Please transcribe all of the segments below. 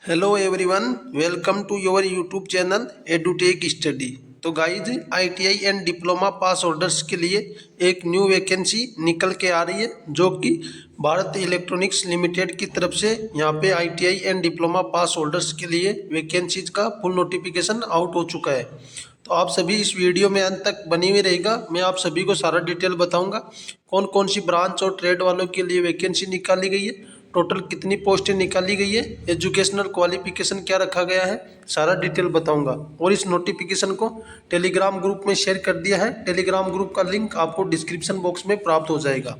Hello everyone, welcome to your YouTube channel Edutech study. तो guys ITI and diploma pass holders के लिए एक new vacancy निकल के आ रही है, जो कि भारत इलेक्ट्रॉनिक्स लिमिटेड की तरफ से यहाँ पे ITI and diploma pass holders के लिए वैकेंसीज का फुल नोटिफिकेशन आउट हो चुका है। तो आप सभी इस वीडियो में अंत तक बनी हुई रहेगा। मैं आप सभी को सारा डिटेल बताऊंगा, कौन कौन सी ब्रांच और ट्रेड वालों के लिए वैकेंसी निकाली गई है, टोटल कितनी पोस्टें निकाली गई है, एजुकेशनल क्वालिफिकेशन क्या रखा गया है, सारा डिटेल बताऊंगा। और इस नोटिफिकेशन को टेलीग्राम ग्रुप में शेयर कर दिया है। टेलीग्राम ग्रुप का लिंक आपको डिस्क्रिप्शन बॉक्स में प्राप्त हो जाएगा।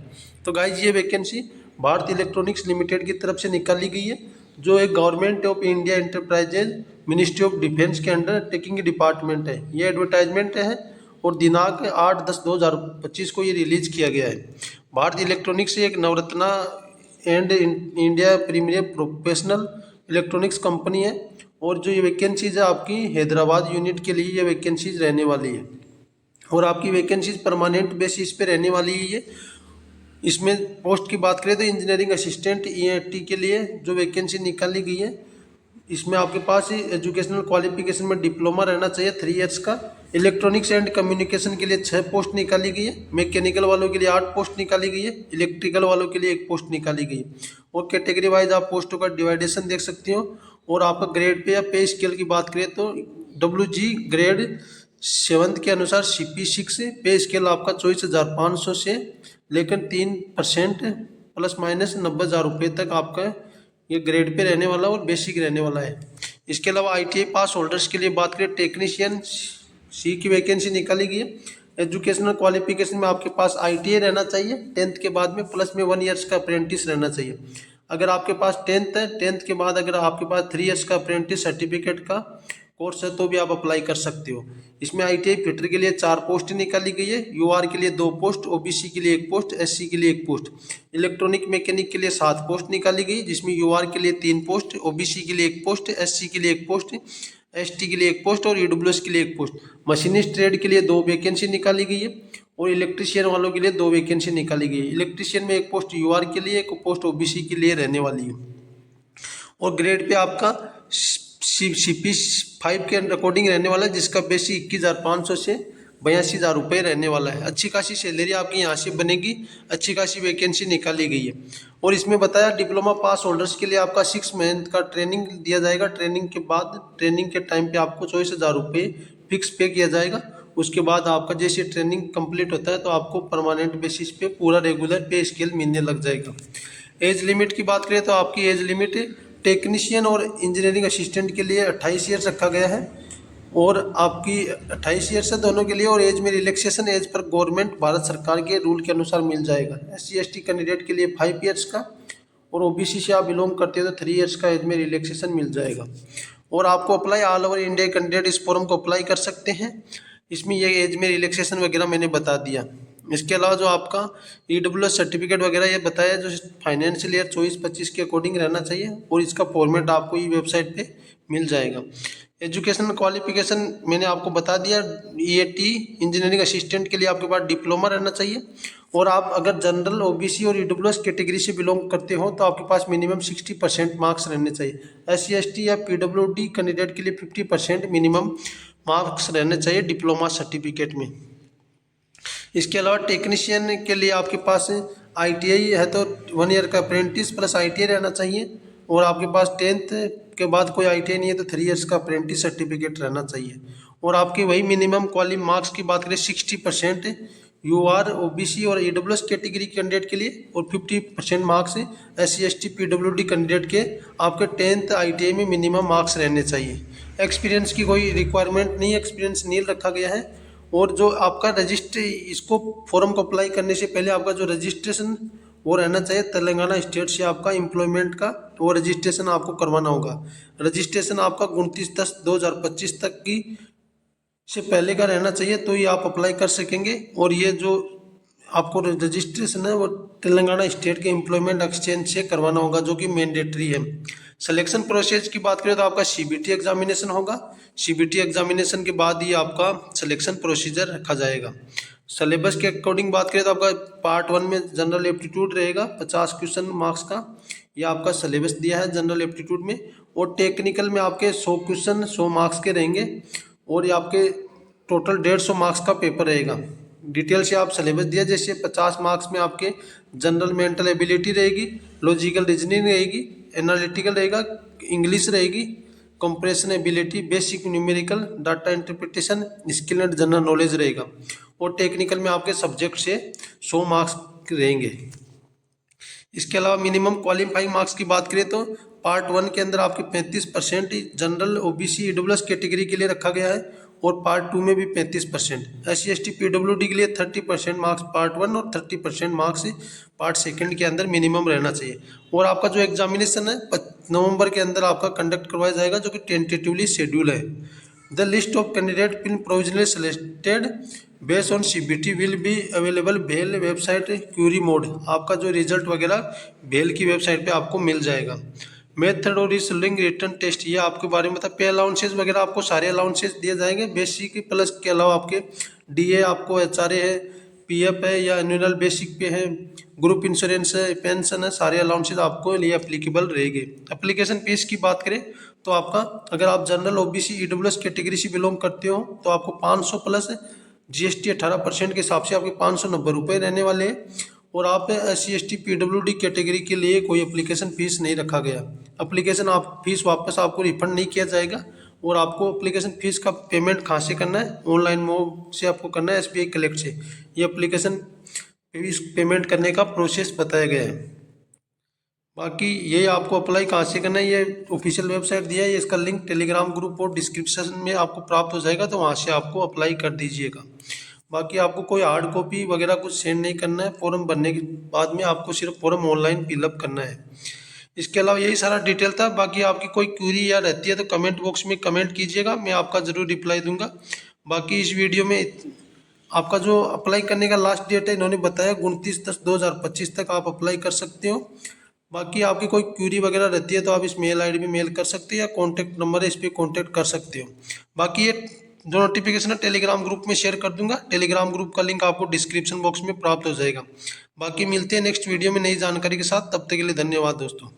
तो गाइज ये वैकेंसी भारत इलेक्ट्रॉनिक्स लिमिटेड की तरफ से निकाली गई है, जो एक government of India enterprises ministry of defence के अंडर टेकिंग डिपार्टमेंट है। ये एडवर्टाइजमेंट है और दिनांक 8/10/2025 को ये रिलीज किया गया है। भारत इलेक्ट्रॉनिक्स एक Navratna and India premier professional electronics company है। और जो ये वैकेंसीज है आपकी हैदराबाद यूनिट के लिए ये वैकेंसीज रहने वाली है, और आपकी वैकेंसीज परमानेंट बेसिस पे रहने वाली है। ये इसमें पोस्ट की बात करें तो इंजीनियरिंग असिस्टेंट ईएटी के लिए जो वैकेंसी निकाली गई है, इसमें आपके पास एजुकेशनल क्वालिफिकेशन में डिप्लोमा रहना चाहिए 3 ईयर्स का। इलेक्ट्रॉनिक्स एंड कम्युनिकेशन के लिए 6 पोस्ट निकाली गई है। मैकेनिकल वालों के लिए 8 पोस्ट निकाली गई है। इलेक्ट्रिकल वालों के लिए 1 पोस्ट निकाली गई है। और कैटेगरी वाइज आप पोस्टों का डिवाइडेशन देख सकते हो। और आपका ग्रेड पे या पे स्केल की बात करें तो WG ग्रेड 7 के अनुसार CP6 पे स्केल आपका 24,500 से लेकर 3% प्लस माइनस 90,000 रुपये तक आपका ये ग्रेड पे रहने वाला और बेसिक रहने वाला है। इसके अलावा ITI पास होल्डर्स के लिए बात करें, टेक्नीशियन C की वैकेंसी निकाली गई है। एजुकेशनल क्वालिफिकेशन में आपके पास ITI रहना चाहिए 10th के बाद में, प्लस में 1 ईयर्स का अप्रेंटिस रहना चाहिए। अगर आपके पास 10th है, 10th के बाद अगर आपके पास 3 ईयर्स का अप्रेंटिस सर्टिफिकेट का कोर्स है तो भी आप अप्लाई कर सकते हो। इसमें ITI फिटर के लिए 4 पोस्ट निकाली गई है। UR के लिए 2 पोस्ट, OBC के लिए 1 पोस्ट, SC के लिए 1 पोस्ट। इलेक्ट्रॉनिक मैकेनिक के लिए 7 पोस्ट निकाली गई, जिसमें UR के लिए 3 पोस्ट, OBC के लिए 1 पोस्ट, SC के लिए 1 पोस्ट, ST के लिए 1 पोस्ट और EWS के लिए 1 पोस्ट। मशीनिस्ट ट्रेड के लिए 2 वैकेंसी निकाली गई है और इलेक्ट्रीशियन वालों के लिए 2 वैकेंसी निकाली गई है। इलेक्ट्रीशियन में 1 पोस्ट UR के लिए, 1 पोस्ट OBC के लिए रहने वाली है। और ग्रेड पे आपका CP5 के अकॉर्डिंग रहने वाला है, जिसका बेसिक 21,500 से 82,000 रुपये रहने वाला है। अच्छी खासी सैलरी आपकी यहाँ से बनेगी, अच्छी खासी वैकेंसी निकाली गई है। और इसमें बताया डिप्लोमा पास होल्डर्स के लिए आपका 6 मंथ का ट्रेनिंग दिया जाएगा। ट्रेनिंग के बाद, ट्रेनिंग के टाइम पे आपको 24,000 रुपये फिक्स पे किया जाएगा। उसके बाद आपका जैसे ट्रेनिंग कंप्लीट होता है तो आपको परमानेंट बेसिस पे पूरा रेगुलर पे स्केल मिलने लग जाएगा। एज लिमिट की बात करें तो आपकी एज लिमिट टेक्नीशियन और इंजीनियरिंग असिस्टेंट के लिए 28 ईयर्स रखा गया है, और आपकी 28 ईयर्स है दोनों के लिए। और एज में रिलैक्सेशन एज पर गवर्नमेंट भारत सरकार के रूल के अनुसार मिल जाएगा। SC ST कैंडिडेट के लिए 5 ईयर्स का, और OBC से आप बिलोंग करते हो तो 3 ईयर्स का एज में रिलैक्सेशन मिल जाएगा। और आपको apply all over India candidate इस फॉर्म को अप्लाई कर सकते हैं। इसमें ये एज में रिलैक्सेशन वगैरह मैंने बता दिया। इसके अलावा जो आपका EWS सर्टिफिकेट वगैरह ये बताया, जो फाइनेंशियल ईयर 24-25 के अकॉर्डिंग रहना चाहिए, और इसका फॉर्मेट आपको ये वेबसाइट पे मिल जाएगा। एजुकेशनल क्वालिफिकेशन मैंने आपको बता दिया। EAT इंजीनियरिंग असिस्टेंट के लिए आपके पास डिप्लोमा रहना चाहिए। और आप अगर जनरल, OBC और EWS कैटेगरी से बिलोंग करते हो तो आपके पास मिनिमम 60% मार्क्स रहने चाहिए। SC ST या PWD कैंडिडेट के लिए 50% मिनिमम मार्क्स रहने चाहिए डिप्लोमा सर्टिफिकेट में। इसके अलावा टेक्नीशियन के लिए आपके पास ITI है तो 1 ईयर का अप्रेंटिस प्लस ITI रहना चाहिए। और आपके पास 10th के बाद कोई ITI नहीं है तो 3 ईयर्स का अप्रेंटिस सर्टिफिकेट रहना चाहिए। और आपके वही मिनिमम क्वालिफाइंग मार्क्स की बात करें 60% UR, OBC और EWS कैटेगरी कैंडिडेट के लिए, और 50% marks SC ST PWD candidate के आपके 10th ITI में मिनिमम मार्क्स रहने चाहिए। एक्सपीरियंस की कोई रिक्वायरमेंट नहीं, एक्सपीरियंस नील रखा गया है। और जो आपका रजिस्ट्री, इसको फॉर्म को अप्लाई करने से पहले आपका जो रजिस्ट्रेशन वो रहना चाहिए तेलंगाना स्टेट से आपका एम्प्लॉयमेंट का, तो वो रजिस्ट्रेशन आपको करवाना होगा। रजिस्ट्रेशन आपका 29/10/2025 तक की से पहले का रहना चाहिए, तो ये आप अप्लाई कर सकेंगे। और ये जो आपको रजिस्ट्रेशन है वो तेलंगाना स्टेट के एम्प्लॉयमेंट एक्सचेंज से करवाना होगा, जो कि मैंडेटरी है। सिलेक्शन प्रोसेस की बात करें तो आपका CBT एग्जामिनेशन होगा। CBT एग्जामिनेशन के बाद ही आपका सिलेक्शन प्रोसीजर रखा जाएगा। सिलेबस के अकॉर्डिंग बात करें तो आपका पार्ट 1 में जनरल एप्टीट्यूड रहेगा 50 क्वेश्चन मार्क्स का। ये आपका सिलेबस दिया है जनरल एप्टीट्यूड में। और टेक्निकल में आपके 100 क्वेश्चन 100 मार्क्स के रहेंगे और ये आपके टोटल 150 मार्क्स का पेपर रहेगा। डिटेल से आप सिलेबस दिया, जैसे 50 मार्क्स में आपके जनरल मेंटल एबिलिटी रहेगी, लॉजिकल रीजनिंग रहेगी, एनालिटिकल रहेगा, इंग्लिश रहेगी, compression ability, basic numerical, data interpretation, skill and general knowledge रहेगा। और टेक्निकल में आपके सब्जेक्ट से 100 मार्क्स रहेंगे। इसके अलावा मिनिमम क्वालिफाइंग मार्क्स की बात करें तो पार्ट 1 के अंदर आपके 35% जनरल ओबीसी ईडब्ल्यूएस कैटेगरी के लिए रखा गया है और पार्ट 2 में भी 35%। SC ST PWD के लिए 30% मार्क्स पार्ट 1 और 30% मार्क्स पार्ट 2 के अंदर मिनिमम रहना चाहिए। और आपका जो एग्जामिनेशन है नवंबर के अंदर आपका कंडक्ट करवाया जाएगा, जो कि टेंटेटिवली शेड्यूल है। The list of candidate been provisionally selected based on CBT will be available भेल वेबसाइट क्यूरी मोड। आपका जो रिजल्ट वगैरह भेल की वेबसाइट पे आपको मिल जाएगा। मेथड और रिजल्टिंग रिटर्न टेस्ट, ये आपके बारे में बता। पे अलाउंसेज वगैरह आपको सारे अलाउंसेज दिए जाएंगे, बेसिक प्लस के अलावा आपके DA आपको HRA है, PF है या एनुअल बेसिक पे है, ग्रुप इंश्योरेंस है, पेंशन है, सारे अलाउंसेज आपको लिए अप्लीकेबल रहेंगे। एप्लीकेशन फीस की बात करें तो आपका अगर आप जनरल OBC EWS कैटेगरी से बिलोंग करते हो तो आपको 500 प्लस GST 18% के हिसाब से आपके 590 रुपये रहने वाले हैं। और आप SC ST PWD कैटेगरी के लिए कोई एप्लीकेशन फ़ीस नहीं रखा गया। एप्लीकेशन आप फीस वापस आपको रिफंड नहीं किया जाएगा। और आपको एप्लीकेशन फ़ीस का पेमेंट कहाँ से करना है, ऑनलाइन मोड से आपको करना है, SBI कलेक्ट से। ये एप्लीकेशन फीस पेमेंट करने का प्रोसेस बताया गया है। बाकी ये आपको अप्लाई कहाँ से करना है, ये ऑफिशियल वेबसाइट दिया है, इसका लिंक टेलीग्राम ग्रुप और डिस्क्रिप्शन में आपको प्राप्त हो जाएगा, तो वहाँ से आपको अप्लाई कर दीजिएगा। बाकी आपको कोई हार्ड कॉपी वगैरह कुछ सेंड नहीं करना है। फॉर्म भरने के बाद में आपको सिर्फ फॉर्म ऑनलाइन फिलअप करना है। इसके अलावा यही सारा डिटेल था। बाकी आपकी कोई क्वेरी या रहती है तो कमेंट बॉक्स में कमेंट कीजिएगा, मैं आपका ज़रूर रिप्लाई दूंगा। बाकी इस वीडियो में आपका जो अप्लाई करने का लास्ट डेट है इन्होंने बताया 29/10/2025 तक आप अप्लाई कर सकते हो। बाकी आपकी कोई क्वेरी वगैरह रहती है तो आप इस मेल ID पे मेल कर सकते हैं या कॉन्टैक्ट नंबर है इस पर कॉन्टैक्ट कर सकते हो। बाकी ये जो नोटिफिकेशन है टेलीग्राम ग्रुप में शेयर कर दूंगा, टेलीग्राम ग्रुप का लिंक आपको डिस्क्रिप्शन बॉक्स में प्राप्त हो जाएगा। बाकी मिलते हैं नेक्स्ट वीडियो में नई जानकारी के साथ, तब तक के लिए धन्यवाद दोस्तों।